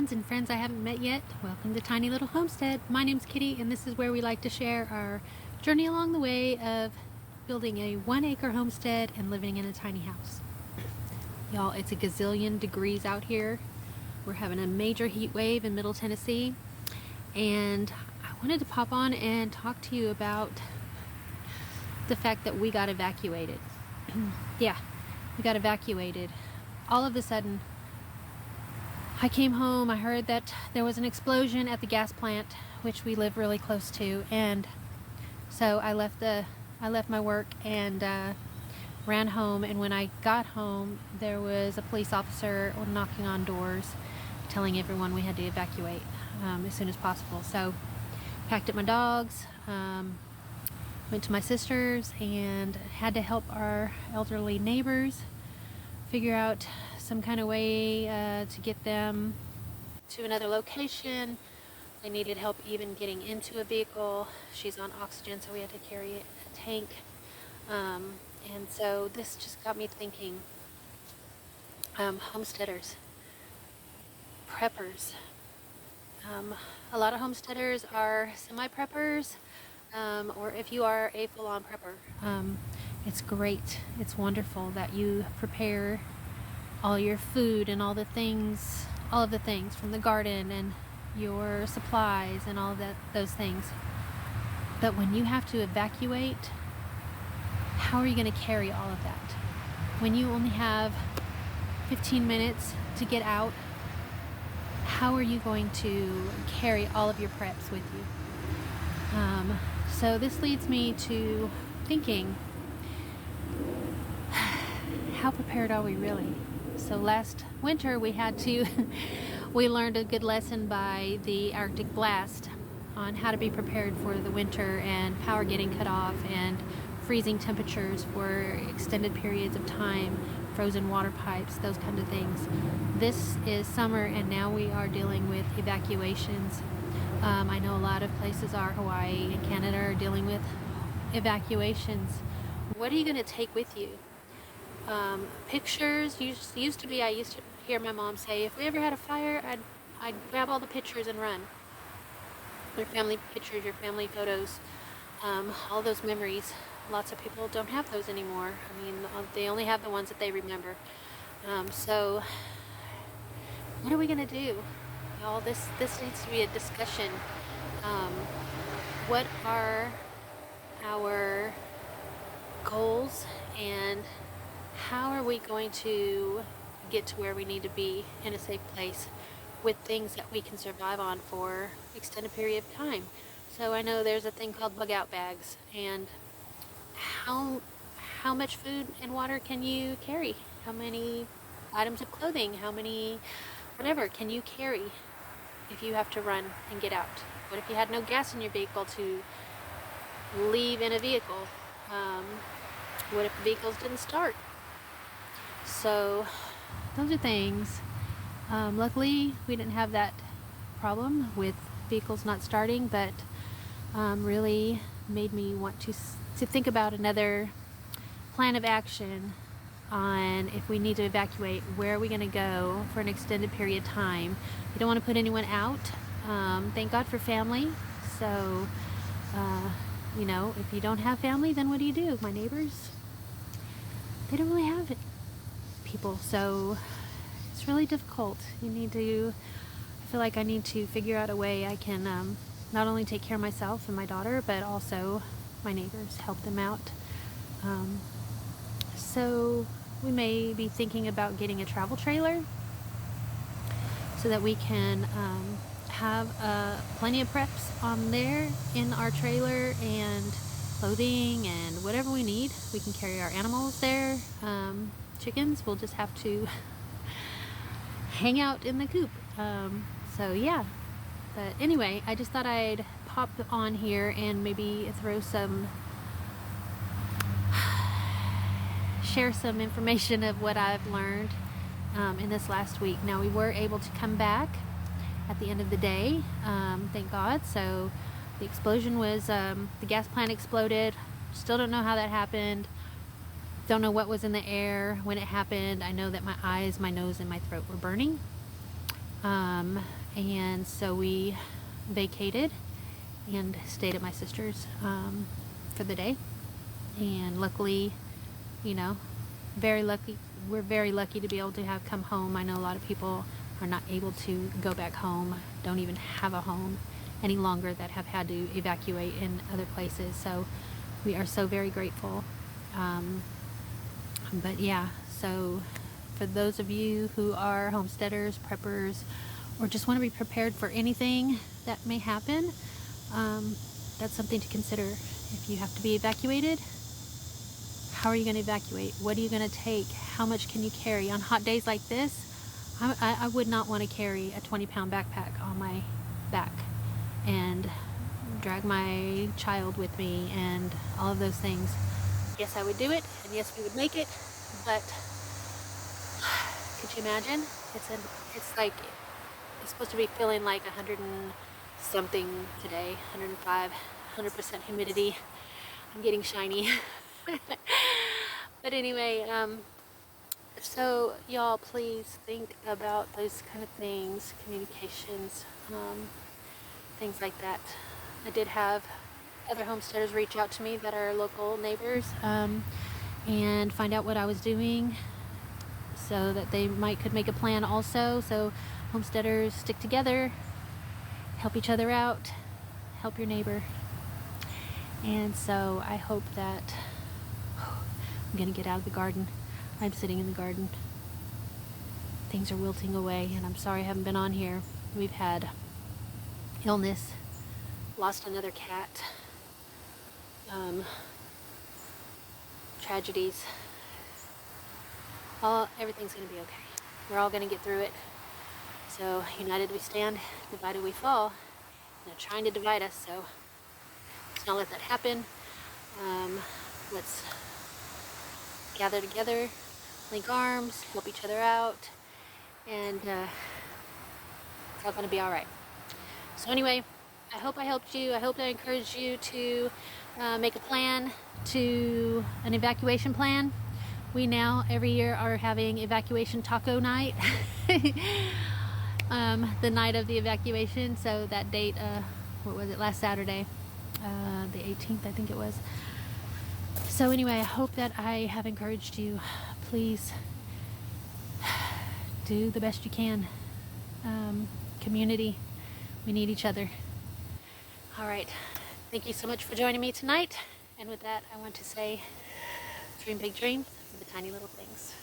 friends and friends I haven't met yet. Welcome to Tiny Little Homestead. My name's Kitty, and this is where we like to share our journey along the way of building a 1-acre homestead and living in a tiny house. Y'all, it's a gazillion degrees out here. We're having a major heat wave in Middle Tennessee, and I wanted to pop on and talk to you about the fact that we got evacuated. Yeah, we got evacuated. All of a sudden, I came home, I heard that there was an explosion at the gas plant, which we live really close to, and so I left my work and ran home, and when I got home, there was a police officer knocking on doors, telling everyone we had to evacuate as soon as possible. So packed up my dogs, went to my sister's, and had to help our elderly neighbors figure out some kind of way to get them to another location. They needed help even getting into a vehicle. She's on oxygen, so we had to carry a tank. And so this just got me thinking, homesteaders, preppers. A lot of homesteaders are semi-preppers, or if you are a full-on prepper, it's great. It's wonderful that you prepare all your food and all of the things from the garden and your supplies and all of those things. But when you have to evacuate, how are you going to carry all of that? When you only have 15 minutes to get out, how are you going to carry all of your preps with you? So this leads me to thinking, how prepared are we really? So last winter we learned a good lesson by the Arctic blast on how to be prepared for the winter and power getting cut off and freezing temperatures for extended periods of time, frozen water pipes, those kind of things. This is summer, and now we are dealing with evacuations. I know a lot of places are, Hawaii and Canada, are dealing with evacuations. What are you going to take with you? Pictures used to be, I used to hear my mom say, if we ever had a fire, I'd grab all the pictures and run. Your family pictures, your family photos, all those memories. Lots of people don't have those anymore. I mean, they only have the ones that they remember. So what are we gonna do? Y'all, this needs to be a discussion. What are our goals, and how are we going to get to where we need to be in a safe place with things that we can survive on for extended period of time? So I know there's a thing called bug out bags, and how much food and water can you carry? How many items of clothing, how many whatever can you carry if you have to run and get out? What if you had no gas in your vehicle to leave in a vehicle? What if the vehicles didn't start? So those are things. Luckily we didn't have that problem with vehicles not starting, but really made me want to think about another plan of action on if we need to evacuate, where are we going to go for an extended period of time. You don't want to put anyone out. Thank God for family. So if you don't have family, then what do? My neighbors, they don't really have people, so it's really difficult. I feel like I need to figure out a way I can not only take care of myself and my daughter, but also my neighbors, help them out. So we may be thinking about getting a travel trailer so that we can have plenty of preps on there in our trailer, and clothing and whatever we need. We can carry our animals there. Chickens, we'll just have to hang out in the coop. So yeah, but anyway, I just thought I'd pop on here and maybe share some information of what I've learned in this last week. Now, we were able to come back at the end of the day, thank God. So the explosion was, the gas plant exploded. Still don't know how that happened. Don't know what was in the air when it happened. I know that my eyes, my nose, and my throat were burning. And so we vacated and stayed at my sister's for the day. And luckily, you know, very lucky. We're very lucky to be able to have come home. I know a lot of people are not able to go back home, don't even have a home any longer, that have had to evacuate in other places. So we are so very grateful. But yeah, so for those of you who are homesteaders, preppers, or just want to be prepared for anything that may happen, that's something to consider. If you have to be evacuated, how are you going to evacuate? What are you going to take? How much can you carry? On hot days like this, I would not want to carry a 20-pound backpack on my back and drag my child with me and all of those things. Yes, I would do it, and yes, we would make it, but could you imagine? It's like, it's supposed to be feeling like 100 and something today, 105, 100% humidity. I'm getting shiny. But anyway, so y'all please think about those kind of things, communications, things like that. I did have other homesteaders reach out to me that are local neighbors, and find out what I was doing so that they could make a plan also. So homesteaders, stick together, help each other out, help your neighbor. And so I hope that I'm gonna get out of the garden. I'm sitting in the garden. Things are wilting away, and I'm sorry I haven't been on here. We've had illness, lost another cat, tragedies. Everything's gonna be okay. We're all gonna get through it. So united we stand, divided we fall. They're trying to divide us, so let's not let that happen. Let's gather together, link arms, help each other out, and it's all gonna be all right. So anyway, I hope I helped you. I hope I encouraged you to make a plan, to an evacuation plan. We now every year are having evacuation taco night. The night of the evacuation, so that date, what was it, last Saturday, the 18th I think it was. So anyway, I hope that I have encouraged you. Please do the best you can. Community, we need each other. All right, thank you so much for joining me tonight, and with that I want to say, dream big dreams for the tiny little things.